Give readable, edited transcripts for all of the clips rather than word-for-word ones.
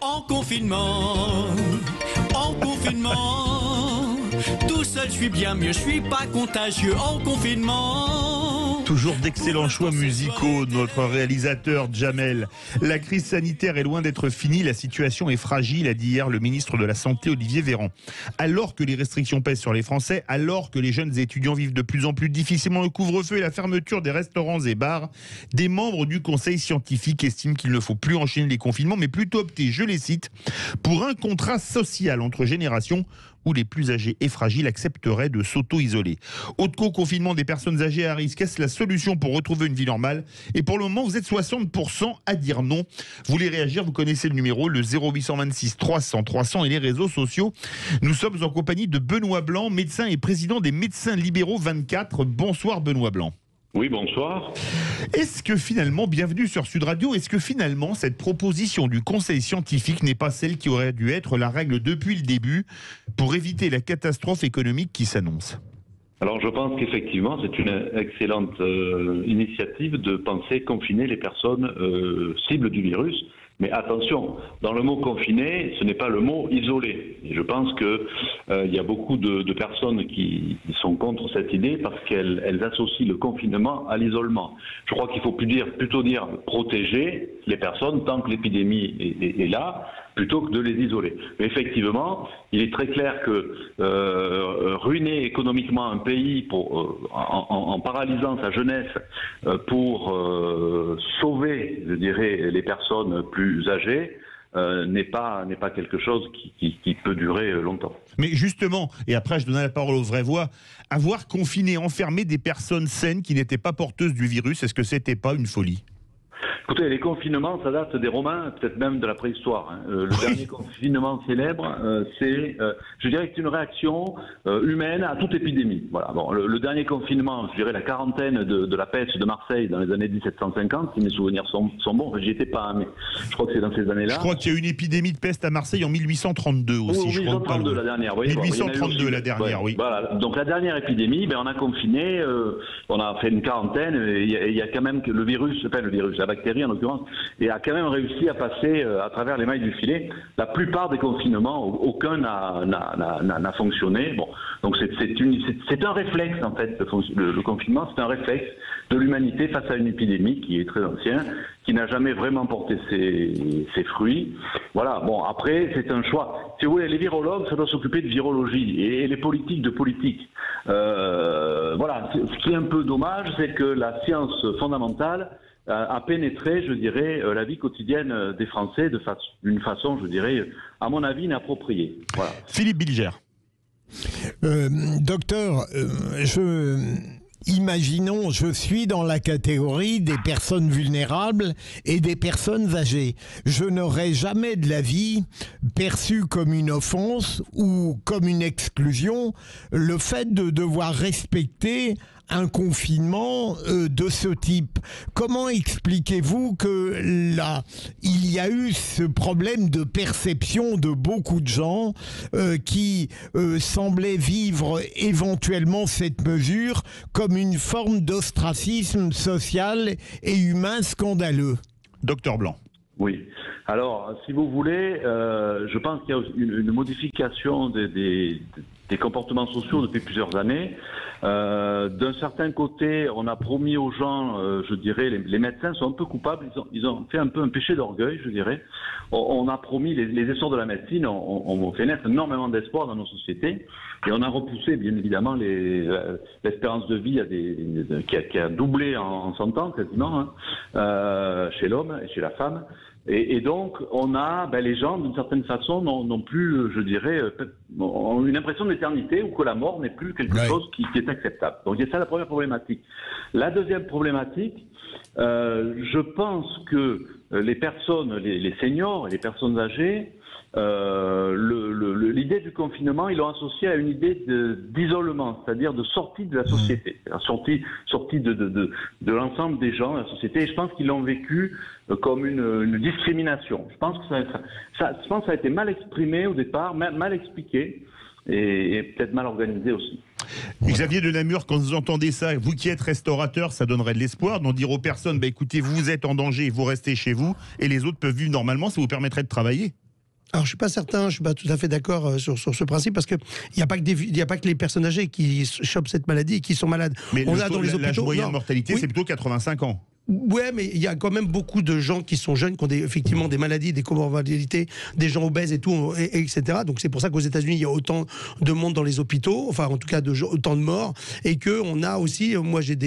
En confinement, tout seul je suis bien mieux, je suis pas contagieux en confinement. Toujours d'excellents choix musicaux, notre réalisateur Jamel. La crise sanitaire est loin d'être finie, la situation est fragile, a dit hier le ministre de la Santé Olivier Véran. Alors que les restrictions pèsent sur les Français, alors que les jeunes étudiants vivent de plus en plus difficilement le couvre-feu et la fermeture des restaurants et bars, des membres du conseil scientifique estiment qu'il ne faut plus enchaîner les confinements, mais plutôt opter, je les cite, pour un contrat social entre générations où les plus âgés et fragiles accepteraient de s'auto-isoler. Haute co-confinement des personnes âgées à risque, est-ce la solution pour retrouver une vie normale? Et pour le moment, vous êtes 60% à dire non. Vous voulez réagir, vous connaissez le numéro, le 0826 300 300 et les réseaux sociaux. Nous sommes en compagnie de Benoît Blanc, médecin et président des Médecins Libéraux 24. Bonsoir Benoît Blanc. Oui, bonsoir. Est-ce que finalement, bienvenue sur Sud Radio, est-ce que finalement cette proposition du conseil scientifique n'est pas celle qui aurait dû être la règle depuis le début pour éviter la catastrophe économique qui s'annonce? Alors je pense qu'effectivement c'est une excellente initiative de penser confiner les personnes cibles du virus. Mais attention, dans le mot confiné, ce n'est pas le mot isolé. Et je pense que il y a beaucoup de personnes qui sont contre cette idée parce qu'elles associent le confinement à l'isolement. Je crois qu'il faut plutôt dire protéger les personnes tant que l'épidémie est là, plutôt que de les isoler. Mais effectivement, il est très clair que ruiner économiquement un pays en paralysant sa jeunesse pour sauver, je dirais, les personnes plus âgées, n'est pas quelque chose qui peut durer longtemps. Mais justement, et après je donne la parole aux vraies voix, avoir confiné, enfermé des personnes saines qui n'étaient pas porteuses du virus, est-ce que c'était pas une folie ? Écoutez, les confinements, ça date des Romains, peut-être même de la préhistoire. Le dernier confinement célèbre, je dirais que c'est une réaction humaine à toute épidémie. Voilà. Bon, le dernier confinement, je dirais la quarantaine de la peste de Marseille dans les années 1750, si mes souvenirs sont bons. J'y étais pas, mais je crois que c'est dans ces années-là. Je crois qu'il y a eu une épidémie de peste à Marseille en 1832 aussi. Oui, 1832 la dernière. Oui, 1832 la dernière, oui. Voilà. Donc la dernière épidémie, on a confiné, on a fait une quarantaine. Il y a quand même que le virus, la bactérie en l'occurrence, et a quand même réussi à passer à travers les mailles du filet. La plupart des confinements, aucun n'a fonctionné. Bon, donc c'est un réflexe en fait. Le confinement, c'est un réflexe de l'humanité face à une épidémie qui est très ancienne, qui n'a jamais vraiment porté ses fruits. Voilà. Bon, après, c'est un choix. Si vous voulez, les virologues, ça doit s'occuper de virologie et les politiques de politique. Voilà. Ce qui est un peu dommage, c'est que la science fondamentale a pénétré, je dirais, la vie quotidienne des Français d'une façon, je dirais, à mon avis, inappropriée. Voilà. Philippe Bilger. Docteur, imaginons, je suis dans la catégorie des personnes vulnérables et des personnes âgées. Je n'aurais jamais de la vie perçu comme une offense ou comme une exclusion le fait de devoir respecter un confinement de ce type. Comment expliquez-vous que là, il y a eu ce problème de perception de beaucoup de gens qui semblaient vivre éventuellement cette mesure comme une forme d'ostracisme social et humain scandaleux? Docteur Blanc. Oui. Alors, si vous voulez, je pense qu'il y a une modification des comportements sociaux depuis plusieurs années. D'un certain côté, on a promis aux gens, je dirais, les médecins sont un peu coupables, ils ont fait un peu un péché d'orgueil, je dirais. On a promis les essors de la médecine, on fait naître énormément d'espoir dans nos sociétés, et on a repoussé, bien évidemment, l'espérance de vie qui a doublé en 100 ans, quasiment, chez l'homme et chez la femme. Et donc, on a, les gens, d'une certaine façon, n'ont plus, je dirais, ont une impression d'éternité ou que la mort n'est plus quelque chose qui est acceptable. Donc, il y a ça la première problématique. La deuxième problématique, je pense que les personnes, les seniors et les personnes âgées, l'idée du confinement, ils l'ont associé à une idée d'isolement, c'est-à-dire de sortie de la société, sortie de l'ensemble des gens de la société. Et je pense qu'ils l'ont vécu comme une discrimination. Je pense que ça a été mal exprimé au départ, mal expliqué et peut-être mal organisé aussi. Xavier de Namur, quand vous entendez ça, vous qui êtes restaurateur, ça donnerait de l'espoir d'en dire aux personnes, écoutez, vous êtes en danger, vous restez chez vous, et les autres peuvent vivre normalement, ça vous permettrait de travailler. Alors, je suis pas certain, je suis pas tout à fait d'accord sur ce principe, parce que il y a pas que les personnes âgées qui chopent cette maladie et qui sont malades. Mais on a dans les hôpitaux, l'âge moyen de mortalité, oui. c'est plutôt 85 ans. Ouais, mais il y a quand même beaucoup de gens qui sont jeunes, qui ont effectivement des maladies, des comorbidités, des gens obèses et tout, etc. Donc c'est pour ça qu'aux États-Unis il y a autant de monde dans les hôpitaux, enfin en tout cas autant de morts, et que on a aussi, moi j'ai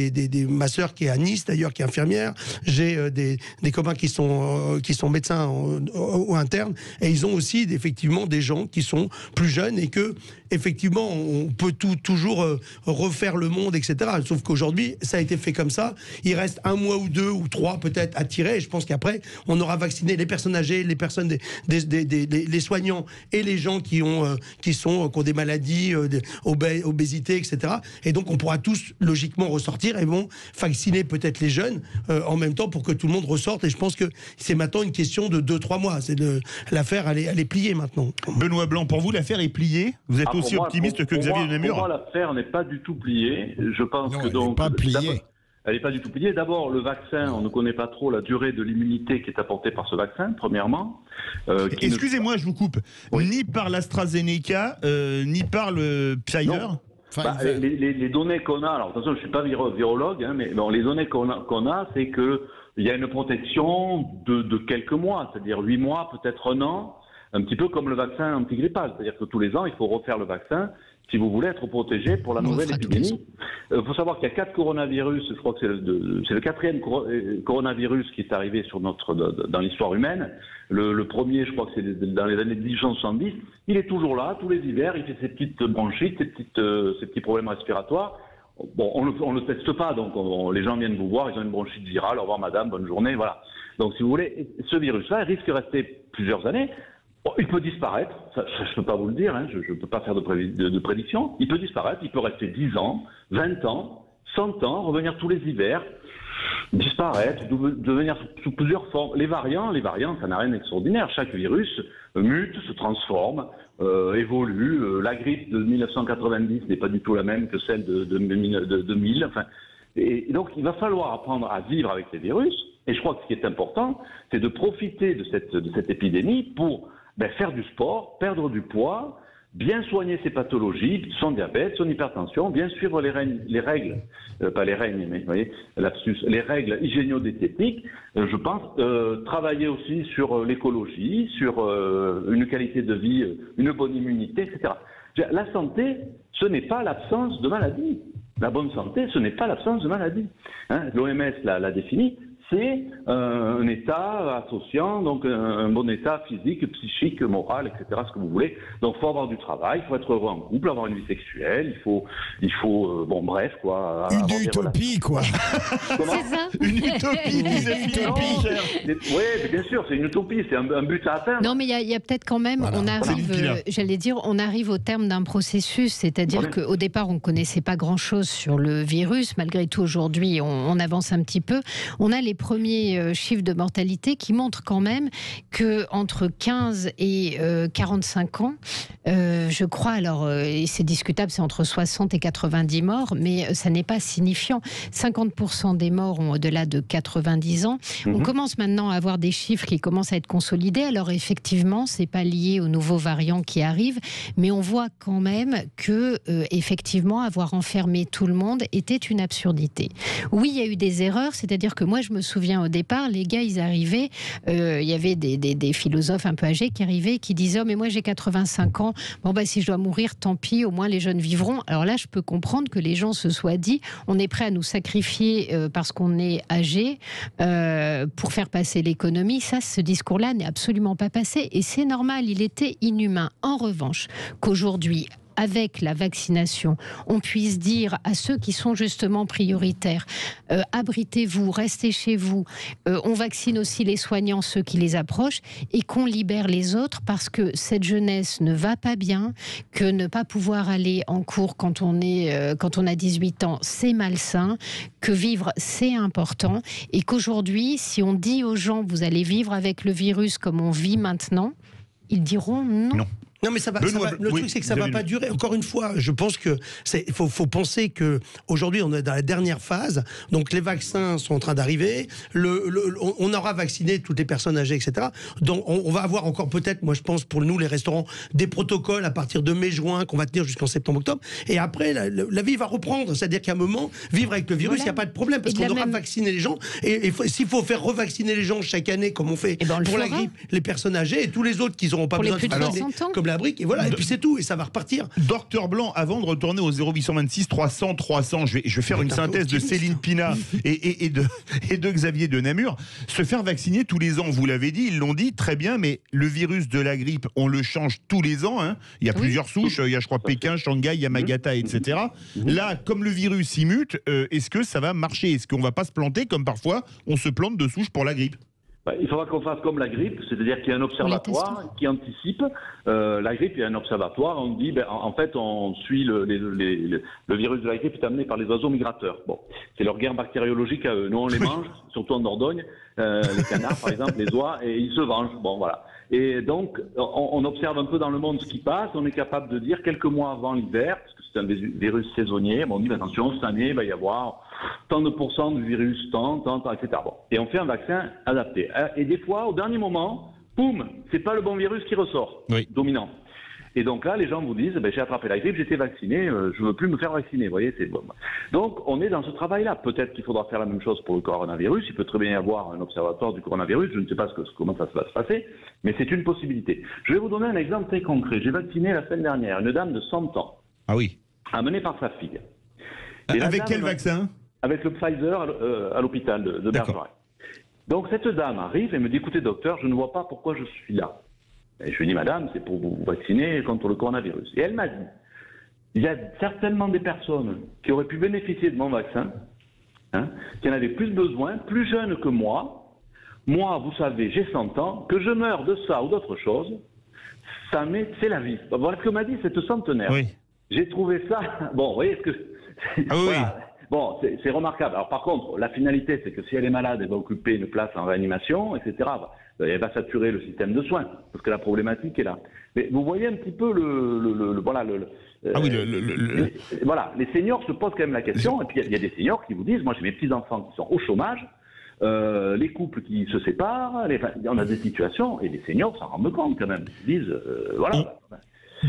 ma sœur qui est à Nice d'ailleurs, qui est infirmière, j'ai des copains qui sont médecins ou internes, et ils ont aussi effectivement des gens qui sont plus jeunes, et que effectivement on peut toujours refaire le monde, etc. Sauf qu'aujourd'hui ça a été fait comme ça. Il reste 1 mois ou 2 ou 3 peut-être à tirer, et je pense qu'après on aura vacciné les personnes âgées, les personnes les soignants et les gens qui ont des maladies, obésité, etc. Et donc on pourra tous logiquement ressortir, et vont vacciner peut-être les jeunes en même temps pour que tout le monde ressorte. Et je pense que c'est maintenant une question de 2-3 mois. L'affaire elle est pliée maintenant. Benoît Blanc, pour vous l'affaire est pliée? Vous êtes aussi optimiste que Xavier Namur? Pour moi, l'affaire n'est pas du tout pliée. Je pense que donc elle n'est pas pliée. Elle n'est pas du tout pliée. D'abord, le vaccin, on ne connaît pas trop la durée de l'immunité qui est apportée par ce vaccin, premièrement. Excusez-moi, je vous coupe. Oui. Ni par l'AstraZeneca, ni par le Pfizer. Les données qu'on a, alors attention, je ne suis pas virologue, hein, mais bon, les données qu'on a, c'est qu'il y a une protection de quelques mois, c'est-à-dire 8 mois, peut-être 1 an, un petit peu comme le vaccin antigrippal. C'est-à-dire que tous les ans, il faut refaire le vaccin si vous voulez être protégé pour la nouvelle épidémie. Il faut savoir qu'il y a 4 coronavirus, je crois que c'est le 4e coronavirus qui est arrivé dans l'histoire humaine. Le premier, je crois que c'est dans les années 1870. Il est toujours là, tous les hivers, il fait ses petites bronchites, ses petits problèmes respiratoires. Bon, on le teste pas, donc les gens viennent vous voir, ils ont une bronchite virale, au revoir madame, bonne journée, voilà. Donc si vous voulez, ce virus-là risque de rester plusieurs années. Bon, il peut disparaître, ça, je ne peux pas vous le dire, hein, je ne peux pas faire de prédiction. Il peut disparaître, il peut rester 10 ans, 20 ans, 100 ans, revenir tous les hivers, disparaître, devenir sous plusieurs formes. Les variants, ça n'a rien d'extraordinaire. Chaque virus mute, se transforme, évolue. La grippe de 1990 n'est pas du tout la même que celle de 2000. Enfin, et donc, il va falloir apprendre à vivre avec les virus. Et je crois que ce qui est important, c'est de profiter de cette épidémie pour faire du sport, perdre du poids, bien soigner ses pathologies, son diabète, son hypertension, bien suivre les règles, pas les règnes, mais vous voyez, lapsus, les règles hygiéno-diététiques. Je pense travailler aussi sur l'écologie, sur une qualité de vie, une bonne immunité, etc. La santé, ce n'est pas l'absence de maladie. La bonne santé, ce n'est pas l'absence de maladie. Hein, l'OMS l'a défini. C'est un état associant, donc un bon état physique, psychique, moral, etc., ce que vous voulez. Donc, il faut avoir du travail, il faut être heureux en couple, avoir une vie sexuelle, il faut bon, bref, quoi. Une utopie, quoi. C'est ça. Une utopie, Oui, bien sûr, c'est une utopie, c'est un but à atteindre. Non, mais il y a peut-être quand même, on arrive au terme d'un processus, c'est-à-dire qu'au départ, on ne connaissait pas grand-chose sur le virus. Malgré tout, aujourd'hui, on avance un petit peu. On a les premiers chiffres de mortalité qui montrent quand même qu'entre 15 et 45 ans, je crois, alors c'est discutable, c'est entre 60 et 90 morts, mais ça n'est pas signifiant. 50% des morts ont au-delà de 90 ans. On commence maintenant à avoir des chiffres qui commencent à être consolidés. Alors effectivement, c'est pas lié aux nouveaux variants qui arrivent, mais on voit quand même que effectivement, avoir enfermé tout le monde était une absurdité. Oui, il y a eu des erreurs, c'est-à-dire que moi, je me souviens au départ, les gars, ils arrivaient, il y avait des philosophes un peu âgés qui arrivaient, qui disaient « Oh, mais moi j'ai 85 ans, bon bah si je dois mourir, tant pis, au moins les jeunes vivront ». Alors là, je peux comprendre que les gens se soient dit « On est prêt à nous sacrifier parce qu'on est âgé pour faire passer l'économie ». Ça, ce discours-là n'est absolument pas passé et c'est normal, il était inhumain. En revanche, qu'aujourd'hui, avec la vaccination, on puisse dire à ceux qui sont justement prioritaires, abritez-vous, restez chez vous, on vaccine aussi les soignants, ceux qui les approchent, et qu'on libère les autres parce que cette jeunesse ne va pas bien, que ne pas pouvoir aller en cours quand on a 18 ans, c'est malsain, que vivre, c'est important, et qu'aujourd'hui, si on dit aux gens, vous allez vivre avec le virus comme on vit maintenant, ils diront non. Non, mais ça va, le truc, c'est que ça ne va pas durer. Encore une fois, je pense que faut penser que aujourd'hui, on est dans la dernière phase. Donc, les vaccins sont en train d'arriver. On aura vacciné toutes les personnes âgées, etc. Donc, on va avoir encore peut-être, moi, je pense, pour nous, les restaurants, des protocoles à partir de mai-juin qu'on va tenir jusqu'en septembre-octobre. Et après, la vie va reprendre. C'est-à-dire qu'à un moment, vivre avec le virus, il n'y a pas de problème parce qu'on aura vacciné les gens. Et s'il faut faire revacciner les gens chaque année, comme on fait pour la grippe, les personnes âgées et tous les autres qui n'auront pas besoin de vacciner, comme la brique, et voilà, et puis c'est tout, et ça va repartir. Docteur Blanc, avant de retourner au 0826 300 300, je vais faire une synthèse de Céline Pina et de Xavier de Namur. Se faire vacciner tous les ans, vous l'avez dit, ils l'ont dit, très bien, mais le virus de la grippe, on le change tous les ans, hein. Il y a plusieurs souches, il y a je crois Pékin, Shanghai, Yamagata, etc. Là, comme le virus y mute, est-ce que ça va marcher? Est-ce qu'on va pas se planter comme parfois on se plante de souches pour la grippe? Il faudra qu'on fasse comme la grippe, c'est-à-dire qu'il y a un observatoire qui anticipe. La grippe, il y a un observatoire, on dit, en fait, on suit le virus de la grippe est amené par les oiseaux migrateurs. Bon, c'est leur guerre bactériologique à eux. Nous, on les mange, surtout en Dordogne, les canards, par exemple, les oies, et ils se vengent. Bon, voilà. Et donc, on observe un peu dans le monde ce qui passe. On est capable de dire quelques mois avant l'hiver, parce que c'est un virus saisonnier, on dit, attention, cette année, il va y avoir tant de pourcents du virus, tant, etc. Bon. Et on fait un vaccin adapté. Et des fois, au dernier moment, boum, c'est pas le bon virus qui ressort, dominant. Et donc là, les gens vous disent, j'ai attrapé la grippe, j'étais vacciné, je veux plus me faire vacciner. Vous voyez, bon. Donc, on est dans ce travail-là. Peut-être qu'il faudra faire la même chose pour le coronavirus. Il peut très bien y avoir un observatoire du coronavirus. Je ne sais pas comment ça va se passer, mais c'est une possibilité. Je vais vous donner un exemple très concret. J'ai vacciné la semaine dernière une dame de 100 ans. Ah oui. Amenée par sa fille. Et avec quel vaccin? Avec le Pfizer à l'hôpital de Bergerac. Donc cette dame arrive et me dit, écoutez docteur, je ne vois pas pourquoi je suis là. Et je lui dis, madame, c'est pour vous vacciner contre le coronavirus. Et elle m'a dit, il y a certainement des personnes qui auraient pu bénéficier de mon vaccin, qui en avaient plus besoin, plus jeunes que moi. Moi, vous savez, j'ai 100 ans, que je meurs de ça ou d'autre chose, c'est la vie. Voilà ce que m'a dit cette centenaire. Oui. J'ai trouvé ça... Bon, vous voyez ce que... Ah oui. Voilà. Bon, c'est remarquable. Alors par contre, la finalité, c'est que si elle est malade, elle va occuper une place en réanimation, etc. Elle va saturer le système de soins, parce que la problématique est là. Mais vous voyez un petit peu voilà, les seniors se posent quand même la question, et puis il y a des seniors qui vous disent, moi j'ai mes petits-enfants qui sont au chômage, les couples qui se séparent, on a des situations, et les seniors s'en rendent compte quand même. Ils disent, voilà...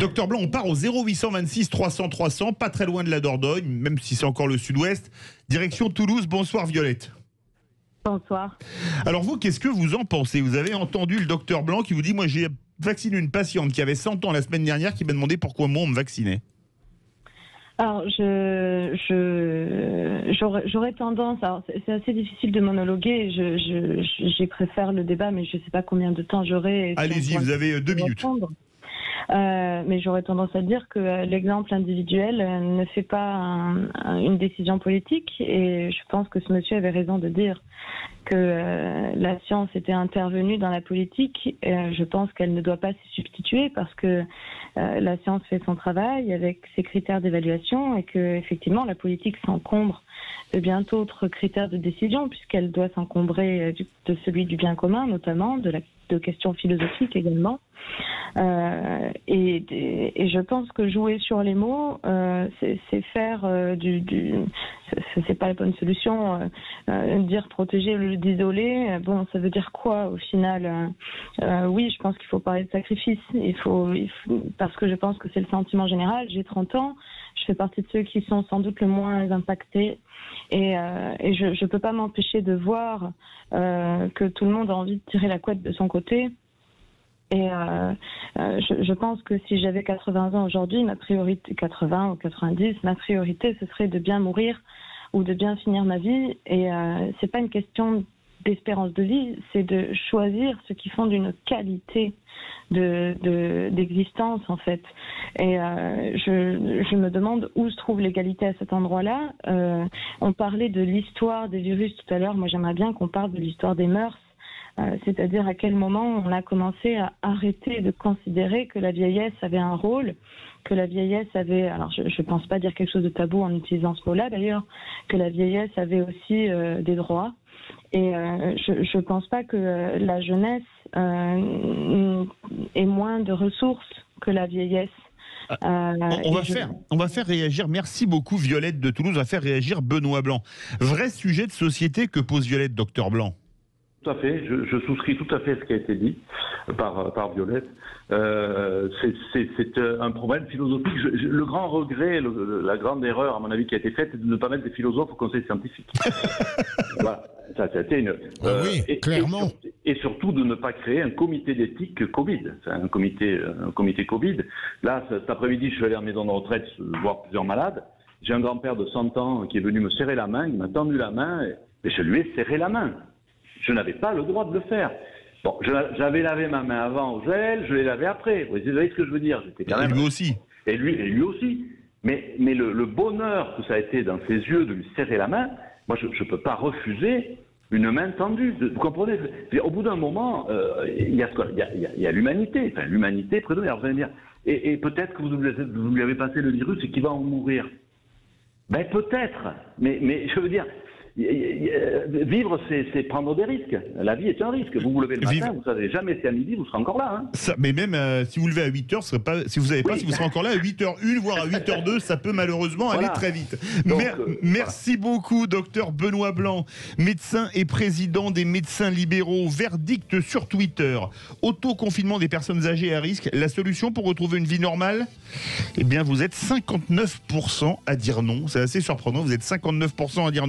Docteur Blanc, on part au 0826 300 300, pas très loin de la Dordogne, même si c'est encore le sud-ouest. Direction Toulouse. Bonsoir Violette. Bonsoir. Alors vous, qu'est-ce que vous en pensez? Vous avez entendu le docteur Blanc qui vous dit, moi j'ai vacciné une patiente qui avait 100 ans la semaine dernière qui m'a demandé pourquoi moi on me vaccinait. Alors, j'aurais tendance... Alors, c'est assez difficile de monologuer, j'y préfère le débat, mais je ne sais pas combien de temps j'aurai. Allez-y, vous avez 2 minutes. Mais j'aurais tendance à dire que l'exemple individuel ne fait pas une décision politique, et je pense que ce monsieur avait raison de dire que la science était intervenue dans la politique. Je pense qu'elle ne doit pas s'y substituer, parce que la science fait son travail avec ses critères d'évaluation, et que effectivement la politique s'encombre de bien d'autres critères de décision, puisqu'elle doit s'encombrer de celui du bien commun, notamment de questions philosophiques également. Et je pense que jouer sur les mots, c'est faire c'est pas la bonne solution. Dire protéger le d'isoler, bon, ça veut dire quoi au final? Oui, je pense qu'il faut parler de sacrifice. Il faut, parce que je pense que c'est le sentiment général. J'ai 30 ans, je fais partie de ceux qui sont sans doute le moins impactés, et je peux pas m'empêcher de voir que tout le monde a envie de tirer la couette de son côté. Et je pense que si j'avais 80 ans aujourd'hui, ma priorité, 80 ou 90, ma priorité, ce serait de bien mourir ou de bien finir ma vie. Et c'est pas une question d'espérance de vie, c'est de choisir ce qui font d'une qualité d'existence, en fait. Et je me demande où se trouve l'égalité à cet endroit-là. On parlait de l'histoire des virus tout à l'heure. Moi, j'aimerais bien qu'on parle de l'histoire des mœurs. C'est-à-dire à quel moment on a commencé à arrêter de considérer que la vieillesse avait un rôle, que la vieillesse avait, alors je ne pense pas dire quelque chose de tabou en utilisant ce mot-là d'ailleurs, que la vieillesse avait aussi des droits. Et je ne pense pas que la jeunesse ait moins de ressources la vieillesse. On va faire réagir, merci beaucoup Violette de Toulouse, on va faire réagir Benoît Blanc. Vrai sujet de société que pose Violette, docteur Blanc. Tout à fait, je souscris tout à fait à ce qui a été dit par Violette. C'est un problème philosophique. Le grand regret, la grande erreur, à mon avis, qui a été faite, c'est de ne pas mettre des philosophes au conseil scientifique. Voilà, ça a été une... oui, clairement. Et surtout de ne pas créer un comité d'éthique Covid. C'est un comité Covid. Là, cet après-midi, je suis allé à la maison de retraite voir plusieurs malades. J'ai un grand-père de 100 ans qui est venu me serrer la main, il m'a tendu la main, et je lui ai serré la main. Je n'avais pas le droit de le faire. Bon, j'avais lavé ma main avant au gel, je l'ai lavé après. Vous voyez ce que je veux dire? J'étais quand même... Et lui aussi. Et lui aussi. Mais le bonheur que ça a été dans ses yeux de lui serrer la main, moi, je ne peux pas refuser une main tendue. Vous comprenez? Au bout d'un moment, il y a l'humanité. Enfin, l'humanité prédomine. Alors, vous allez me dire, et peut-être que vous lui avez passé le virus et qu'il va en mourir. Ben peut-être. Mais je veux dire... Vivre, c'est prendre des risques. La vie est un risque. Vous levez le matin, vous ne savez jamais si à midi vous serez encore là. Hein. Ça, mais même si vous levez à 8h, si vous savez pas si vous serez encore là à 8h01, voire à 8h02, ça peut malheureusement aller très vite. Donc, merci beaucoup, docteur Benoît Blanc, médecin et président des médecins libéraux. Verdict sur Twitter. Autoconfinement des personnes âgées à risque. La solution pour retrouver une vie normale? Eh bien, vous êtes 59% à dire non. C'est assez surprenant. Vous êtes 59% à dire non.